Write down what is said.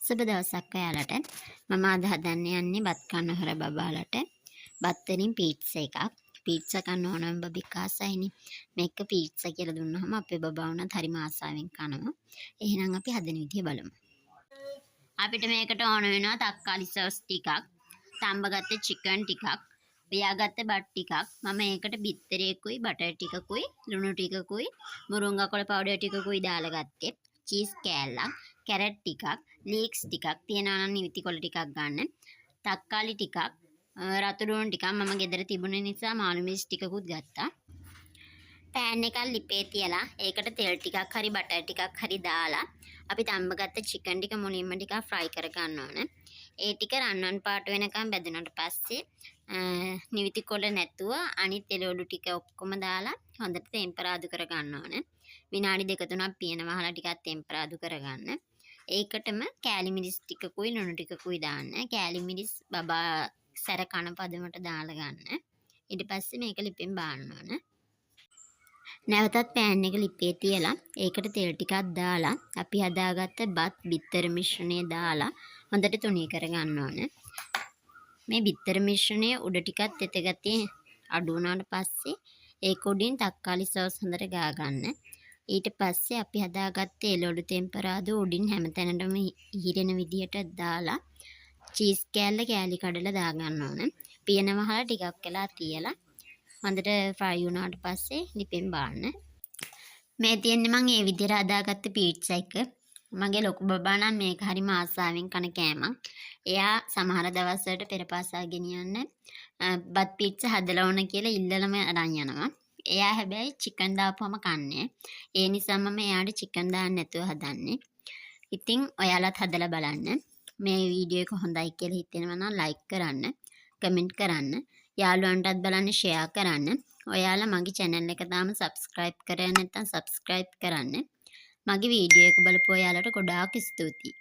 සුබ දවසක් ඔයාලට. මම අද හදන්න යන්නේ බත් කන්න හොර බබාලට බත් වලින් පීට්සා එකක්. පීට්සා කන්න ඕනම බබික් ආසයිනේ. මේක පීට්සා කියලා දුන්නාම අපේ බබා වුණත් හරිම ආසාවෙන් කනවා. එහෙනම් අපි හදන විදිය බලමු. අපිට මේකට ඕන වෙනවා තක්කාලි සෝස් ටිකක්, තඹගත්ත චිකන් ටිකක්, පියාගත්ත බත් ටිකක්. මම ඒකට බිත්තරයකුයි බටර් ටිකකුයි ලුණු ටිකකුයි මුරුංගා කොළ පවුඩර් ටිකකුයි දාලා ගත්තේ. චීස් කෑල්ලක්, කැරට් ටිකක්, ලීක්ස් ටිකක් තියනවා නම් නිවිති කොළ ටිකක් ගන්න. තක්කාලි ටිකක්, රතු ලුණු ටිකක් මම ගෙදර තිබුණ නිසා මාළු මිරිස් ටිකකුත් ගත්තා. පෑන් එකක් ලිපේ තියලා ඒකට තෙල් ටිකක් හරි බටර් ටිකක් හරි දාලා අපි තඹගත්ත චිකන් ටික මුලින්ම ටිකක් ෆ්‍රයි කර ගන්න ඕන. ඒ ටික රන්වන් පාට වෙනකම් බැදුනට පස්සේ නිවිති කොළ නැතුව අනිත් එළවලු ටික ඔක්කොම දාලා හොඳට ටෙම්පරාදු කර ගන්න ඕන. විනාඩි 2-3ක් පියන වහලා ටිකක් ටෙම්පරාදු කරගන්න. ඒකටම කෑලි මිරිස් ටිකකුයි ලුණු ටිකකුයි දාන්න. කෑලි මිරිස් බබා සැර කන පදමට දාලා ගන්න. ඊට පස්සේ මේක ලිපෙන් බාන්න ඕන. නැවතත් පෑන් එක ලිපේ තියලා ඒකට තෙල් ටිකක් දාලා අපි හදාගත්ත බත් බිත්තර මිශ්‍රණය දාලා හොඳට තුනී කර ගන්න ඕන. මේ බිත්තර මිශ්‍රණය උඩ ටිකක් තෙත ගතිය අඩු වුණාට පස්සේ ඒක උඩින් තක්කාලි සෝස් හොඳට ගා ගන්න. ඊට පස්සේ අපි හදාගත්ත එළවලු ටෙම්පරාදු උඩින් හැමතැනටම ඉහිරෙන විදියට දාලා චීස් කෑල්ල කෑලි කඩලා දා ගන්න ඕන. පියන වහලා ටිකක් වෙලා තියලා හොඳට ෆ්‍රයි වුණාට පස්සේ ලිපෙන් බාන්න. මේ තියෙන්නේ මම මේ විදිහට හදාගත්ත පීට්සා එක. මගේ ලොකු බබා නම් මේක හරිම ආසාවෙන් කන කෑමක්. එයා සමහර දවස්වලට පෙරපාසා ගෙනියන්න බත් පීට්සා හදලා ඕන කියලා ඉල්ලලම අරන් යනවා. එයා හැබැයි චිකන් දාපුවම කන්නේ. ඒ නිසා මම එයාට චිකන් දාන්න නැතුව හදන්නේ. ඉතින් ඔයාලත් හදලා බලන්න. මේ වීඩියෝ එක හොඳයි කියලා හිතෙනවා නම් ලයික් කරන්න, කමෙන්ට් කරන්න, යාළුවන්ටත් බලන්න ෂෙයා කරන්න. ඔයාලා මගේ channel එක තාම subscribe කරලා නැත්නම් subscribe කරන්න. මගේ වීඩියෝ එක බලපු ඔයාලට ගොඩාක් ස්තුතියි.